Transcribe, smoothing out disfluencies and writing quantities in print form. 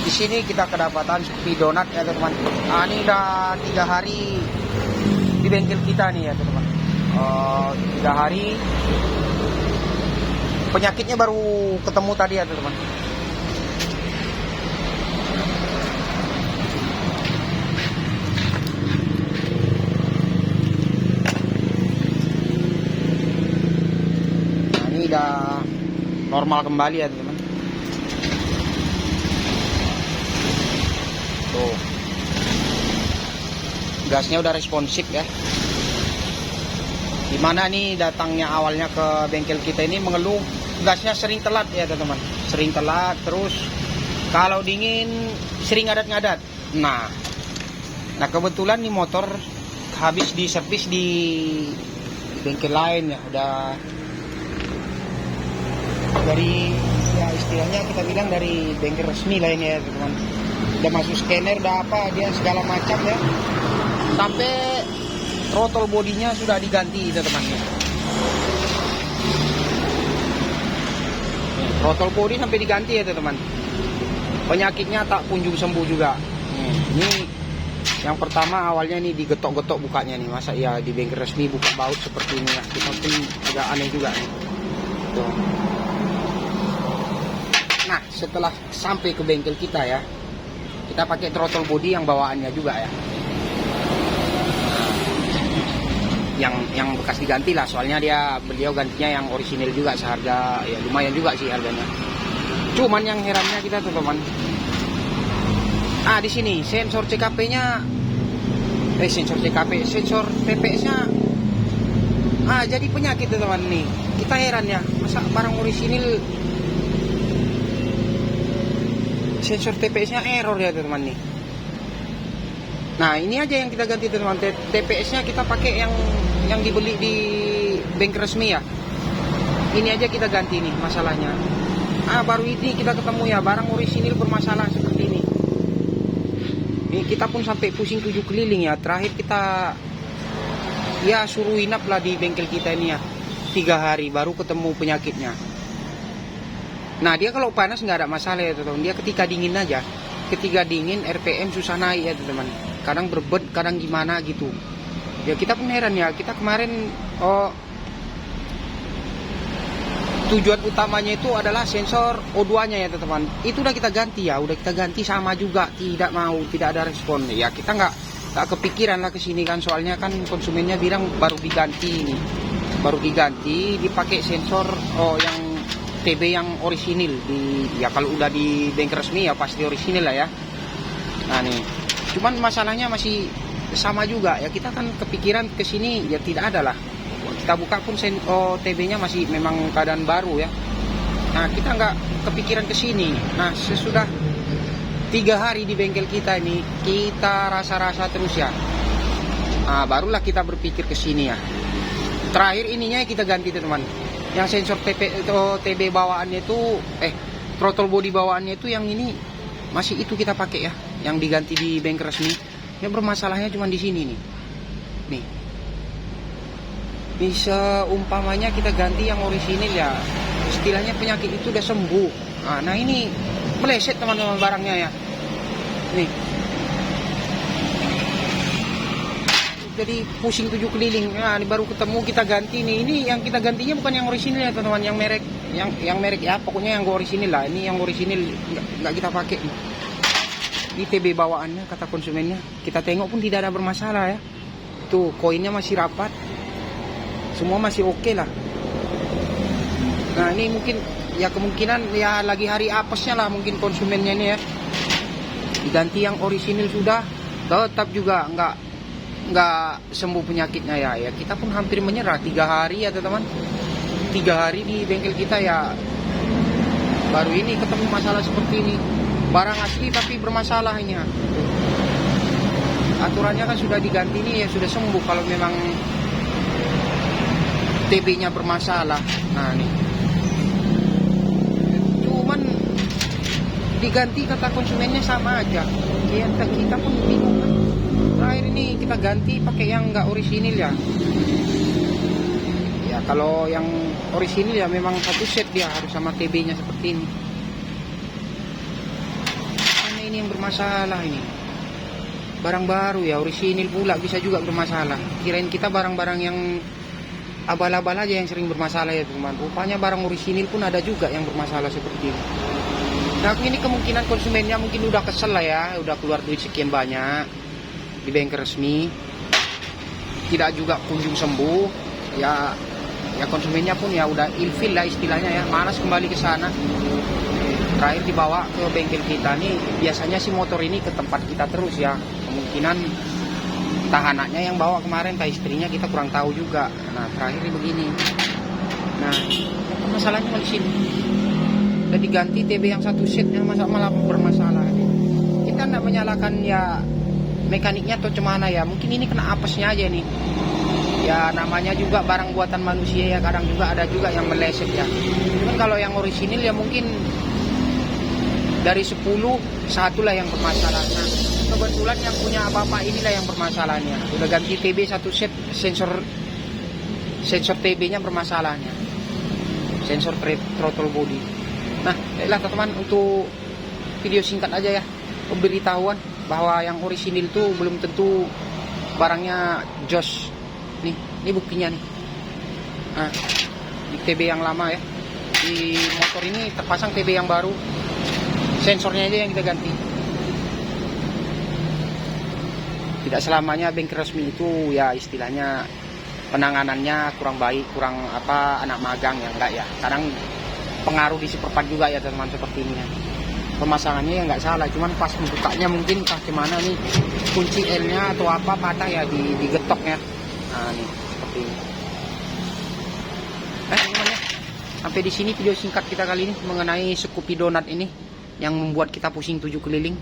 Di sini kita kedapatan seperti donat ya teman-teman. Ini udah 3 hari di bengkel kita nih ya teman-teman. 3 hari. Penyakitnya baru ketemu tadi ya teman-teman. Ini udah normal kembali ya teman-teman. Tuh, gasnya udah responsif ya. Dimana nih datangnya awalnya ke bengkel kita ini mengeluh gasnya sering telat ya teman-teman, sering telat, terus kalau dingin sering ngadat-ngadat. Nah kebetulan nih motor habis di servis di bengkel lain ya, udah dari ya istilahnya kita bilang dari bengkel resmi lainnya ya teman-teman. Udah masuk scanner, udah apa dia segala macam ya, sampai throttle bodinya sudah diganti teman-teman. Throttle body sampai diganti ya teman-teman. Penyakitnya tak kunjung sembuh juga. Ini yang pertama awalnya nih digetok-getok bukanya nih, masa ya di bengkel resmi buka baut seperti ini ya, kita pun agak aneh juga nih. Tuh. Nah setelah sampai ke bengkel kita ya, kita pakai throttle body yang bawaannya juga ya, yang bekas diganti lah, soalnya beliau gantinya yang orisinil juga, seharga ya lumayan juga sih harganya. Cuman yang herannya kita tuh teman, di sini sensor CKP-nya, sensor TPS-nya jadi penyakit tuh teman nih. Kita heran ya, masa barang orisinil sensor TPS-nya error ya teman nih. Nah ini aja yang kita ganti teman, TPS-nya kita pakai yang dibeli di bengkel resmi ya. Ini aja kita ganti nih masalahnya. Baru ini kita ketemu ya barang orisinil bermasalah seperti ini. Ini kita pun sampai pusing 7 keliling ya. Terakhir kita ya suruh inap lah di bengkel kita ini ya, 3 hari baru ketemu penyakitnya. Nah dia kalau panas nggak ada masalah ya teman, dia ketika dingin aja. Ketika dingin RPM susah naik ya teman, kadang berbet, kadang gimana gitu ya. Kita pun heran ya, kita kemarin tujuan utamanya itu adalah sensor O2 nya ya teman, itu udah kita ganti ya, udah kita ganti sama juga, tidak ada respon ya. Kita nggak kepikiran lah kesini kan, soalnya kan konsumennya bilang baru diganti ini, baru diganti dipakai sensor yang TB yang orisinil ya. Kalau udah di bengkel resmi ya pasti orisinil lah ya. Nah nih, cuman masalahnya masih sama juga ya. Kita kan kepikiran ke sini ya tidak ada lah. Kita buka pun TB-nya masih memang keadaan baru ya. Nah kita nggak kepikiran ke sini. Nah sesudah 3 hari di bengkel kita ini, kita rasa-rasa terus ya. Barulah kita berpikir ke sini ya. Terakhir ininya kita ganti teman. Yang sensor TB bawaannya itu throttle body bawaannya itu yang ini masih itu kita pakai ya, yang diganti di bengkel resmi. Yang bermasalahnya cuma di sini nih. Nih seumpamanya kita ganti yang orisinil ya, istilahnya penyakit itu udah sembuh. Nah ini meleset teman-teman barangnya ya. Nih. Jadi pusing 7 keliling. Ini baru ketemu kita ganti nih. Ini yang kita gantinya bukan yang orisinil ya teman-teman, yang merek ya, pokoknya yang orisinil lah. Ini yang orisinil nggak kita pakai. Ini TB bawaannya kata konsumennya. Kita tengok pun tidak ada bermasalah ya. Tuh koinnya masih rapat. Semua masih oke lah. Nah ini mungkin ya kemungkinan ya lagi hari apesnya lah mungkin konsumennya ini ya. Diganti yang orisinil sudah, tetap juga nggak sembuh penyakitnya ya. Ya kita pun hampir menyerah 3 hari ya teman-teman. 3 hari di bengkel kita ya, baru ini ketemu masalah seperti ini. Barang asli tapi bermasalah ini ya. Aturannya kan sudah diganti nih ya, sudah sembuh kalau memang TB-nya bermasalah. Nah nih, cuman diganti kata konsumennya sama aja ya, kita pun bingung kan. Terakhir ini kita ganti pakai yang nggak orisinil ya. Ya kalau yang orisinil ya memang satu set dia harus sama TB-nya seperti ini. Aneh ini yang bermasalah ini. Barang baru ya, orisinil pula bisa juga bermasalah. Kirain kita barang-barang yang abal-abal aja yang sering bermasalah ya teman. Rupanya barang orisinil pun ada juga yang bermasalah seperti ini. Nah ini kemungkinan konsumennya mungkin udah kesel lah ya, udah keluar duit sekian banyak di bengkel resmi, tidak juga kunjung sembuh. Ya konsumennya pun ya udah ilfil lah istilahnya ya, malas kembali ke sana. Terakhir dibawa ke bengkel kita nih, biasanya si motor ini ke tempat kita terus ya. Kemungkinan entah anaknya yang bawa kemarin, entah istrinya, kita kurang tahu juga. Nah terakhir begini. Nah masalahnya di sini udah diganti TB yang satu set yang malah bermasalah. Kita nggak menyalahkan ya mekaniknya atau cemana ya, mungkin ini kena apesnya aja nih. Ya namanya juga barang buatan manusia ya, kadang juga ada juga yang meleset ya. Cuman kalau yang orisinil ya mungkin dari 10 satu lah yang bermasalah. Nah kebetulan yang punya bapak inilah yang bermasalahnya. Udah ganti TB satu set, sensor TB nya bermasalahnya, sensor throttle body. Nah baiklah teman-teman, untuk video singkat aja ya, pemberitahuan bahwa yang orisinil itu belum tentu barangnya jos. Ini buktinya nih. Nah, di TB yang lama ya, di motor ini terpasang TB yang baru, sensornya aja yang kita ganti. Tidak selamanya bengkel resmi itu ya istilahnya penanganannya kurang baik, kurang anak magang ya, enggak ya. Kadang pengaruh di superpart juga ya teman-teman seperti ini ya. Pemasangannya ya nggak salah, cuman pas membukanya mungkin pas gimana nih, kunci L-nya atau apa patah ya, digetok ya. Nah nih seperti ini. Teman ya, sampai di sini video singkat kita kali ini mengenai Scoopy Donut ini yang membuat kita pusing 7 keliling.